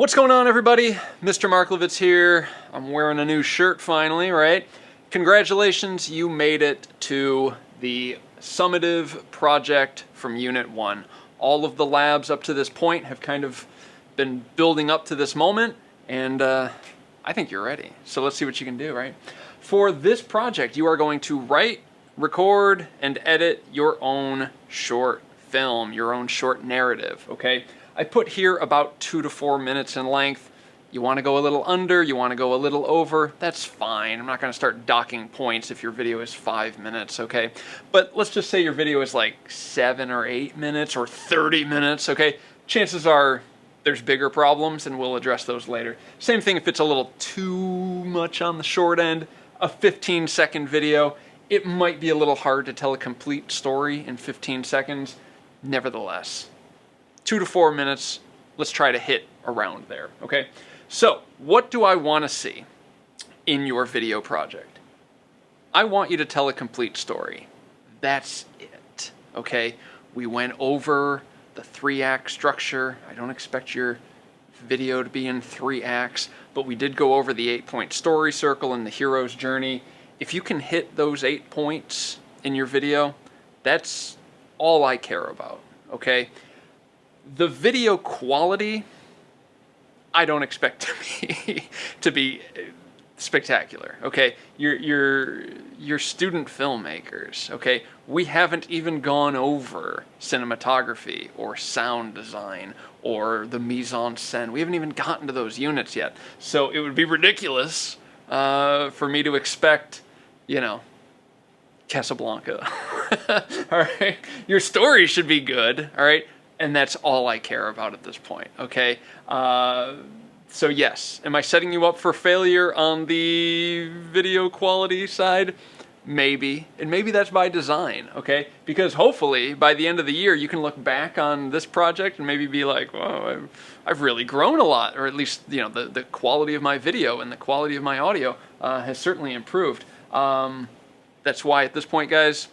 What's going on, everybody? Mr. Marklevitz here. I'm wearing a new shirt finally, right? Congratulations, you made it to the Summative project from Unit 1. All of the labs up to this point have kind of been building up to this moment, and I think you're ready. So let's see what you can do, right? For this project, you are going to write, record, and edit your own short film, your own short narrative, okay? I put here about 2 to 4 minutes in length. You want to go a little under, you want to go a little over, that's fine. I'm not going to start docking points if your video is 5 minutes, okay? But let's just say your video is like 7 or 8 minutes or 30 minutes, okay? Chances are there's bigger problems, and we'll address those later. Same thing if it's a little too much on the short end. A 15-second video, it might be a little hard to tell a complete story in 15 seconds. Nevertheless, 2 to 4 minutes, let's try to hit around there, okay? So, what do I want to see in your video project? I want you to tell a complete story. That's it, okay? We went over the 3-act structure. I don't expect your video to be in 3 acts, but we did go over the 8-point story circle and the hero's journey. If you can hit those 8 points in your video, that's all I care about, okay? The video quality, I don't expect to be spectacular, okay? You're student filmmakers, okay? We haven't even gone over cinematography or sound design or the mise-en-scène. We haven't even gotten to those units yet. So it would be ridiculous for me to expect, you know, Casablanca. All right? Your story should be good, all right? And that's all I care about at this point, okay? So yes, am I setting you up for failure on the video quality side? Maybe, and maybe that's by design, okay? Because hopefully by the end of the year you can look back on this project and maybe be like, "Whoa, I've really grown a lot," or at least, you know, the quality of my video and the quality of my audio has certainly improved. That's why at this point, guys,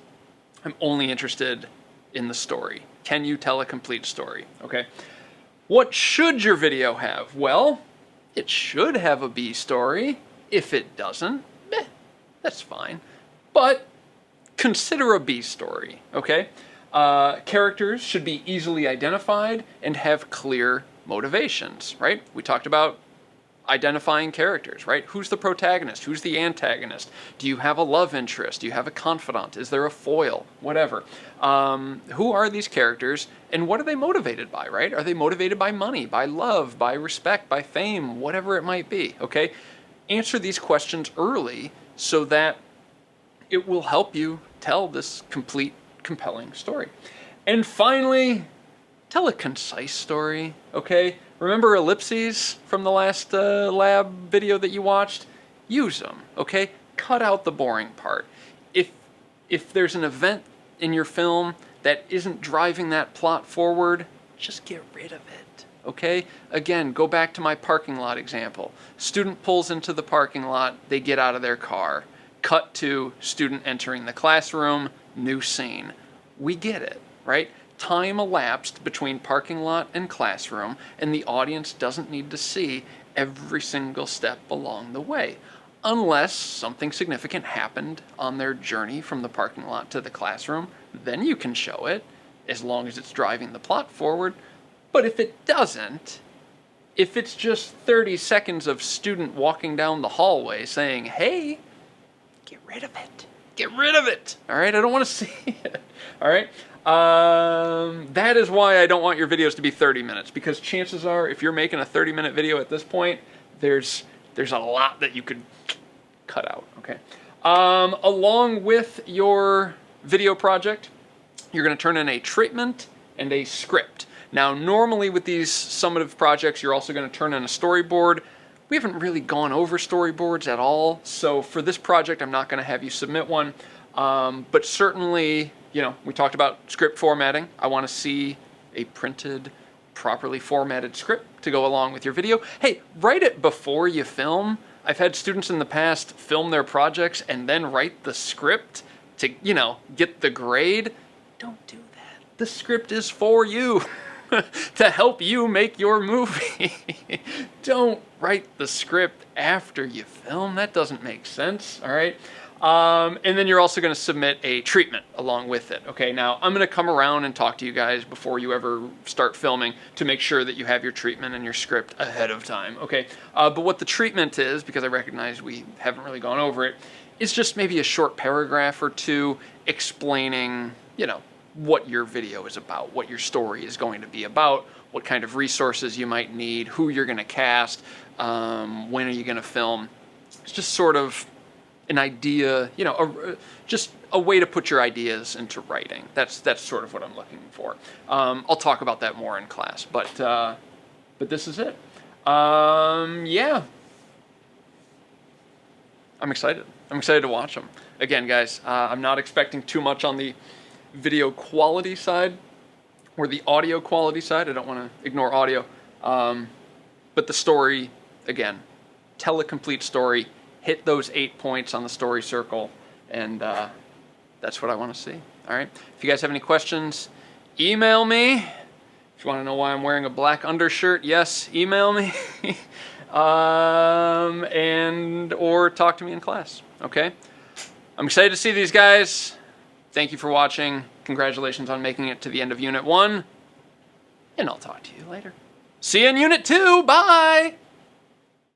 I'm only interested in the story. Can you tell a complete story, okay? What should your video have? Well, it should have a B story. If it doesn't, that's fine. But consider a B story, okay? Characters should be easily identified and have clear motivations, right? We talked about identifying characters, right? Who's the protagonist? Who's the antagonist? Do you have a love interest? Do you have a confidant? Is there a foil? Whatever. Who are these characters and what are they motivated by, right? Are they motivated by money, by love, by respect, by fame, whatever it might be, okay? Answer these questions early so that it will help you tell this complete, compelling story. And finally, tell a concise story, okay? Remember ellipses from the last lab video that you watched? Use them, okay? Cut out the boring part. If there's an event in your film that isn't driving that plot forward, just get rid of it, okay? Again, go back to my parking lot example. Student pulls into the parking lot, they get out of their car. Cut to student entering the classroom, new scene. We get it, right? Time elapsed between parking lot and classroom, and the audience doesn't need to see every single step along the way, unless something significant happened on their journey from the parking lot to the classroom. Then you can show it, as long as it's driving the plot forward. But if it doesn't, if it's just 30 seconds of student walking down the hallway saying, "Hey," get rid of it. Get rid of it, all right? I don't want to see it, all right? That is why I don't want your videos to be 30 minutes, because chances are, if you're making a 30-minute video at this point, there's a lot that you could cut out, okay? Along with your video project, you're going to turn in a treatment and a script. Now, normally with these summative projects, you're also going to turn in a storyboard. We haven't really gone over storyboards at all, so for this project, I'm not going to have you submit one, but certainly, you know, we talked about script formatting. I want to see a printed, properly formatted script to go along with your video. Hey, write it before you film. I've had students in the past film their projects and then write the script to, you know, get the grade. Don't do that. The script is for you. to help you make your movie. Don't write the script after you film. That doesn't make sense, all right? And then you're also going to submit a treatment along with it. Okay, now I'm going to come around and talk to you guys before you ever start filming to make sure that you have your treatment and your script ahead of time. Okay, but what the treatment is, because I recognize we haven't really gone over it, is just maybe a short paragraph or two explaining, you know, what your video is about, what your story is going to be about, what kind of resources you might need, who you're going to cast, when are you going to film. It's just sort of an idea, you know, just a way to put your ideas into writing. That's sort of what I'm looking for. I'll talk about that more in class, but this is it. Yeah, I'm excited. I'm excited to watch them. Again, guys, I'm not expecting too much on the video quality side or the audio quality side. I don't want to ignore audio, but the story, again, tell a complete story. Hit those 8 points on the story circle, and that's what I want to see. All right. If you guys have any questions, email me. If you want to know why I'm wearing a black undershirt, yes, email me, and or talk to me in class. Okay. I'm excited to see these guys. Thank you for watching. Congratulations on making it to the end of Unit 1, and I'll talk to you later. See you in Unit 2. Bye.